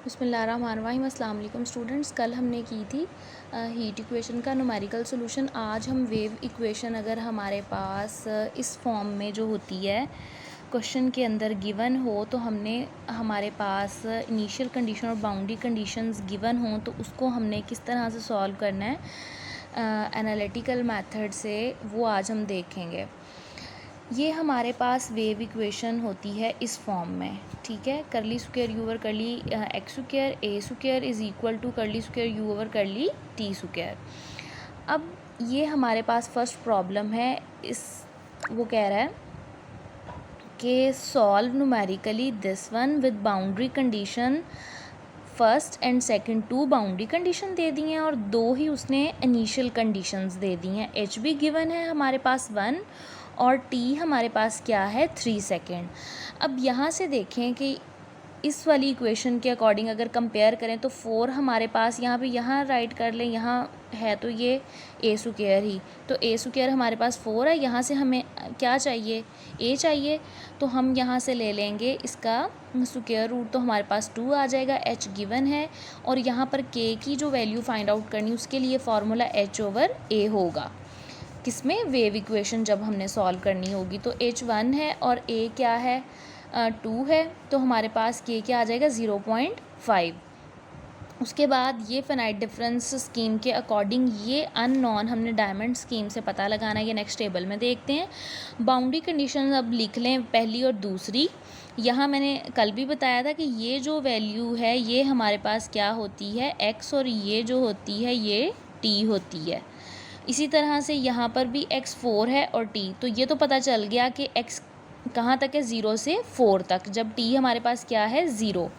बिस्मिल्लाहिर्रहमानिर्रहीम। अस्सलाम वालेकुम स्टूडेंट्स। कल हमने की थी हीट इक्वेशन का न्यूमेरिकल सॉल्यूशन। आज हम वेव इक्वेशन अगर हमारे पास इस फॉर्म में जो होती है क्वेश्चन के अंदर गिवन हो, तो हमने हमारे पास इनिशियल कंडीशन और बाउंड्री कंडीशंस गिवन हों तो उसको हमने किस तरह से सॉल्व करना है एनालिटिकल मेथड से, वो आज हम देखेंगे। ये हमारे पास वेव इक्वेशन होती है इस फॉर्म में, ठीक है। Curly square u over curly x square a square is equal to curly square u over curly t square. अब ये हमारे पास फर्स्ट प्रॉब्लम है। वो कह रहा है कि solve numerically this one with boundary condition first and second, two boundary condition दे दी हैं और दो ही उसने इनिशियल कंडीशंस दे दी हैं। एच भी गिवन है हमारे पास 1 और टी हमारे पास क्या है 3 सेकेंड। अब यहाँ से देखें कि इस वाली इक्वेशन के अकॉर्डिंग अगर कंपेयर करें तो 4 हमारे पास यहाँ पे, यहाँ राइट कर लें, यहाँ है तो ये ए स्क्वायर ही, तो ए स्क्वायर हमारे पास 4 है। यहाँ से हमें क्या चाहिए, ए चाहिए, तो हम यहाँ से ले लेंगे इसका स्क्वायर रूट, तो हमारे पास 2 आ जाएगा। एच गिवन है और यहाँ पर के की जो वैल्यू फाइंड आउट करनी, उसके लिए फार्मूला एच ओवर ए होगा। किसमें, वेव इक्वेशन जब हमने सॉल्व करनी होगी। तो एच 1 है और ए क्या है 2 है, तो हमारे पास के क्या आ जाएगा 0.5। उसके बाद ये फिनाइट डिफरेंस स्कीम के अकॉर्डिंग ये अननोन हमने डायमंड स्कीम से पता लगाना है। ये नेक्स्ट टेबल में देखते हैं। बाउंड्री कंडीशन अब लिख लें, पहली और दूसरी। यहाँ मैंने कल भी बताया था कि ये जो वैल्यू है ये हमारे पास क्या होती है x, और ये जो होती है ये t होती है। इसी तरह से यहाँ पर भी x 4 है और t, तो ये तो पता चल गया कि x कहाँ तक है 0 से 4 तक, जब t हमारे पास क्या है 0।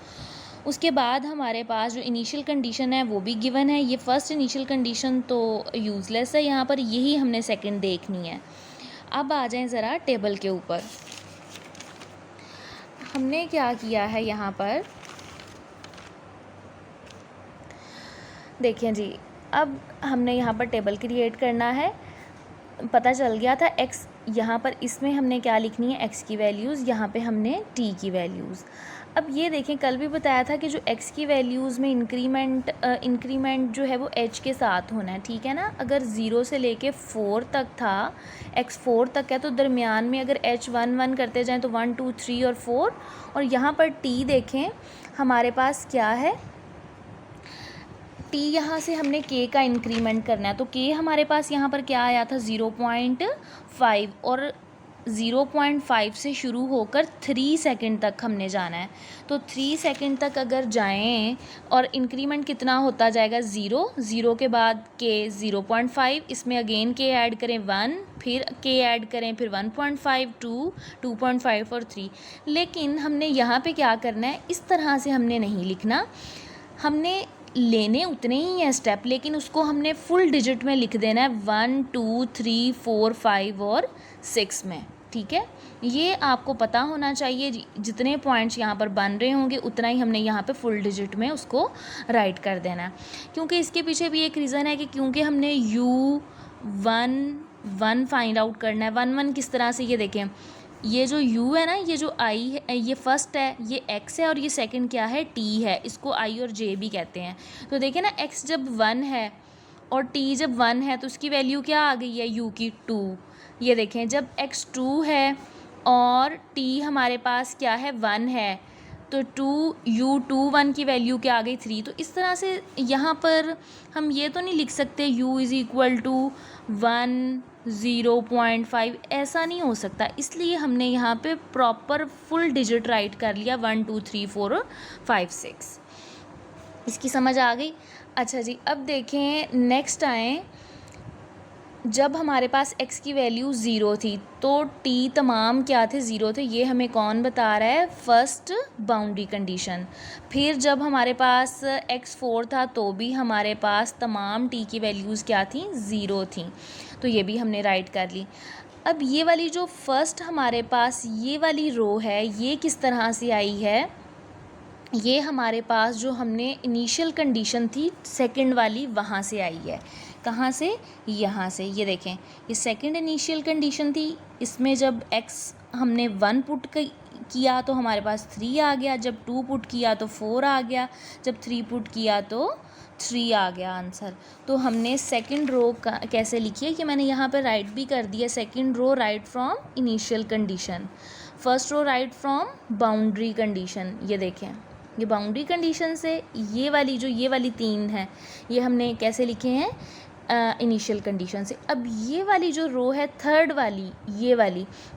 उसके बाद हमारे पास जो इनिशियल कंडीशन है वो भी गिवन है। ये फर्स्ट इनिशियल कंडीशन तो यूज़लेस है यहाँ पर, यही हमने सेकंड देखनी है। अब आ जाएं ज़रा टेबल के ऊपर। हमने क्या किया है यहाँ पर, देखिए जी, अब हमने यहाँ पर टेबल क्रिएट करना है। पता चल गया था x, यहाँ पर इसमें हमने क्या लिखनी है x की वैल्यूज़, यहाँ पे हमने t की वैल्यूज़। अब ये देखें, कल भी बताया था कि जो x की वैल्यूज़ में इंक्रीमेंट जो है वो h के साथ होना है, ठीक है ना। अगर 0 से लेके 4 तक था, x 4 तक है, तो दरमियान में अगर h 1 1 करते जाएँ तो 1 2 3 और 4, और यहाँ पर t देखें हमारे पास क्या है टी, यहाँ से हमने के का इंक्रीमेंट करना है, तो के हमारे पास यहाँ पर क्या आया था 0.5, और 0.5 से शुरू होकर 3 सेकंड तक हमने जाना है। तो 3 सेकंड तक अगर जाएं और इंक्रीमेंट कितना होता जाएगा 0 के बाद के 0.5, इसमें अगेन के ऐड करें 1, फिर के ऐड करें, फिर 1.5 2 2.5 और 3। लेकिन हमने यहाँ पे क्या करना है, इस तरह से हमने नहीं लिखना, हमने लेने उतने ही हैं स्टेप, लेकिन उसको हमने फुल डिजिट में लिख देना है 1 2 3 4 5 और 6 में, ठीक है। ये आपको पता होना चाहिए, जितने पॉइंट्स यहाँ पर बन रहे होंगे उतना ही हमने यहाँ पे फुल डिजिट में उसको राइट कर देना है। क्योंकि इसके पीछे भी एक रीज़न है कि क्योंकि हमने u1 फाइंड आउट करना है। 1 1 किस तरह से, ये देखें, ये जो u है ना, ये जो i है, ये फर्स्ट है, ये x है, और ये सेकंड क्या है t है। इसको i और j भी कहते हैं। तो देखिए ना, x जब 1 है और t जब 1 है तो उसकी वैल्यू क्या आ गई है u की 2। ये देखें, जब x 2 है और t हमारे पास क्या है 1 है, तो 1 की वैल्यू क्या आ गई 3। तो इस तरह से यहाँ पर हम ये तो नहीं लिख सकते u इज़ इक्वल टू 1 0.5, ऐसा नहीं हो सकता। इसलिए हमने यहाँ पे प्रॉपर फुल डिजिट राइट कर लिया 1 2 3 4 और 5 6। इसकी समझ आ गई। अच्छा जी, अब देखें नेक्स्ट आए। जब हमारे पास x की वैल्यू 0 थी तो t तमाम क्या थे 0 थे, ये हमें कौन बता रहा है, फर्स्ट बाउंड्री कंडीशन। फिर जब हमारे पास x 4 था तो भी हमारे पास तमाम t की वैल्यूज़ क्या थी 0 थी, तो ये भी हमने राइट कर ली। अब ये वाली जो फर्स्ट हमारे पास ये वाली रो है, ये किस तरह से आई है, ये हमारे पास जो हमने इनिशियल कंडीशन थी सेकंड वाली, वहाँ से आई है। कहाँ से, यहाँ से। ये देखें, ये सेकंड इनिशियल कंडीशन थी, इसमें जब x हमने 1 पुट किया तो हमारे पास 3 आ गया, जब 2 पुट किया तो 4 आ गया, जब 3 पुट किया तो 3 आ गया आंसर। तो हमने सेकंड रो कैसे लिखी है कि मैंने यहाँ पे राइट भी कर दिया। Second row write from initial condition, first row write from boundary condition. ये देखें, ये बाउंड्री कंडीशन से ये वाली 3 है, ये हमने कैसे लिखे हैं, इनिशियल कंडीशन से। अब ये वाली जो रो है थर्ड वाली,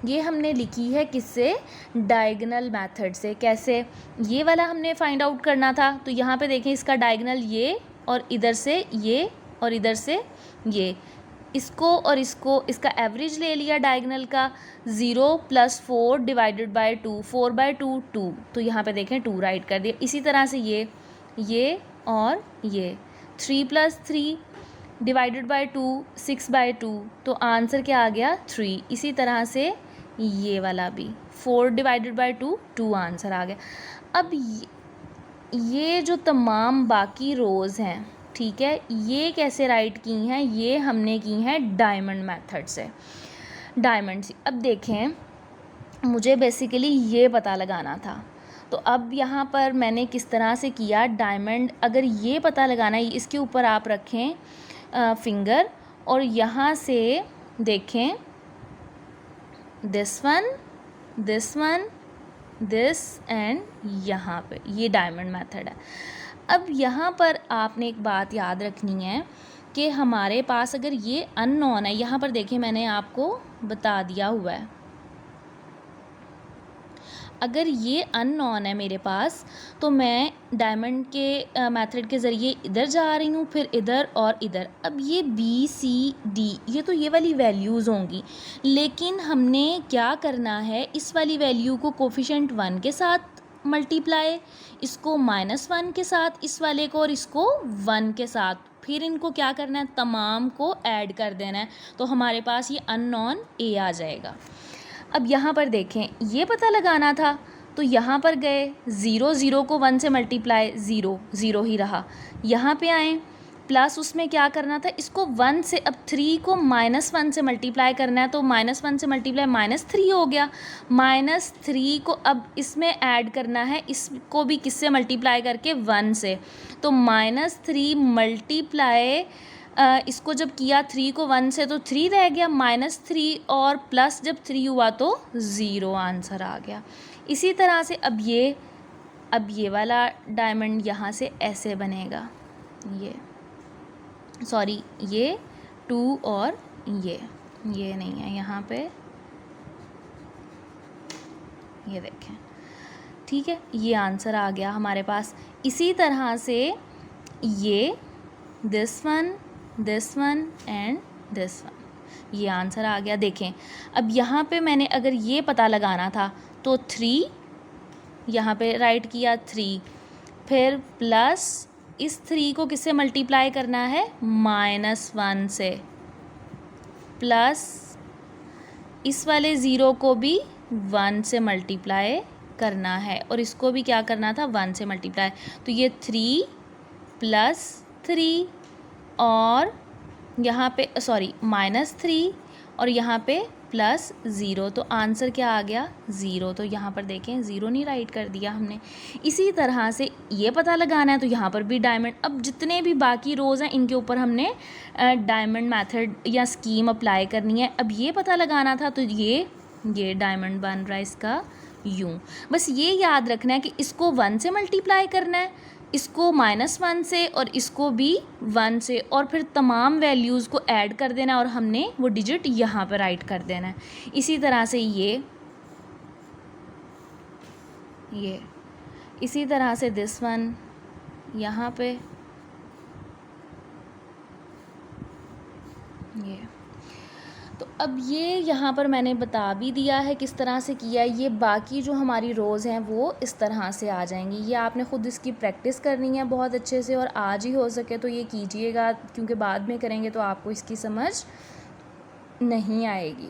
ये हमने लिखी है किससे, डायगोनल मेथड से। कैसे, ये वाला हमने फाइंड आउट करना था, तो यहाँ पे देखें इसका डायगोनल ये, और इधर से ये, और इधर से ये, इसको और इसको, इसका एवरेज ले लिया डायगोनल का। 0 + 4 डिवाइडेड बाय 2, 4/2 2, तो यहाँ पे देखें 2 राइट कर दिया। इसी तरह से ये और ये 3 + 3 डिवाइडेड बाय 2 6/2, तो आंसर क्या आ गया 3। इसी तरह से ये वाला भी 4 डिवाइडेड बाय 2 2 आंसर आ गया। अब ये जो तमाम बाकी रोज़ हैं, ठीक है, ये कैसे राइट की हैं, ये हमने की हैं डायमंड मेथड से, डायमंड से। अब देखें, मुझे बेसिकली ये पता लगाना था, तो अब यहाँ पर मैंने किस तरह से किया, डायमंड अगर ये पता लगाना है, इसके ऊपर आप रखें फिंगर, और यहाँ से देखें दिस वन, दिस एंड यहाँ पे, ये डायमंड मेथड है। अब यहाँ पर आपने एक बात याद रखनी है कि हमारे पास अगर ये अननोन है, यहाँ पर देखें मैंने आपको बता दिया हुआ है, अगर ये अननोन है मेरे पास, तो मैं डायमंड के मेथड के ज़रिए इधर जा रही हूँ, फिर इधर और इधर। अब ये BCD, ये तो ये वाली वैल्यूज़ होंगी, लेकिन हमने क्या करना है, इस वाली वैल्यू को कोफिशिएंट 1 के साथ मल्टीप्लाई, इसको -1 के साथ, इस वाले को और इसको 1 के साथ, फिर इनको क्या करना है, तमाम को ऐड कर देना है, तो हमारे पास ये अननोन A आ जाएगा। अब यहाँ पर देखें, ये पता लगाना था, तो यहाँ पर गए, 0 को 1 से मल्टीप्लाई, 0 ही रहा। यहाँ पे आए, प्लस उसमें क्या करना था, इसको 1 से, अब 3 को -1 से मल्टीप्लाई करना है, तो -1 से मल्टीप्लाई -3 हो गया। -3 को अब इसमें ऐड करना है, इसको भी किससे मल्टीप्लाई करके, 1 से, तो -3 मल्टीप्लाई, इसको जब किया 3 को 1 से, तो 3 रह गया, -3 और प्लस जब 3 हुआ तो 0 आंसर आ गया। इसी तरह से अब ये वाला डायमंड यहाँ से ऐसे बनेगा, ये 2 और ये नहीं है यहाँ पे, ये देखें, ठीक है, ये आंसर आ गया हमारे पास। इसी तरह से ये this one and this one, ये आंसर आ गया। देखें, अब यहाँ पे मैंने अगर ये पता लगाना था, तो 3 यहाँ पे राइट किया, 3, फिर प्लस इस 3 को किससे मल्टीप्लाई करना है, -1 से, प्लस इस वाले 0 को भी 1 से मल्टीप्लाई करना है, और इसको भी क्या करना था, 1 से मल्टीप्लाई, तो ये 3 + 3 और यहाँ पे -3 और यहाँ पे +0, तो आंसर क्या आ गया, 0। तो यहाँ पर देखें 0 नहीं राइट कर दिया हमने। इसी तरह से ये पता लगाना है, तो यहाँ पर भी डायमंड, अब जितने भी बाकी रोज़ हैं इनके ऊपर हमने डायमंड मेथड या स्कीम अप्लाई करनी है। अब ये पता लगाना था, तो ये डायमंड बन रहा है इसका यूँ। बस ये याद रखना है कि इसको 1 से मल्टीप्लाई करना है, इसको -1 से और इसको भी 1 से, और फिर तमाम वैल्यूज़ को ऐड कर देना और हमने वो डिजिट यहाँ पर राइट कर देना है। इसी तरह से ये इसी तरह से दिस वन यहाँ पे, ये तो अब ये यहाँ पर मैंने बता भी दिया है किस तरह से किया है। ये बाकी जो हमारी रोज़ हैं वो इस तरह से आ जाएंगी। ये आपने ख़ुद इसकी प्रैक्टिस करनी है बहुत अच्छे से, और आज ही हो सके तो ये कीजिएगा, क्योंकि बाद में करेंगे तो आपको इसकी समझ नहीं आएगी।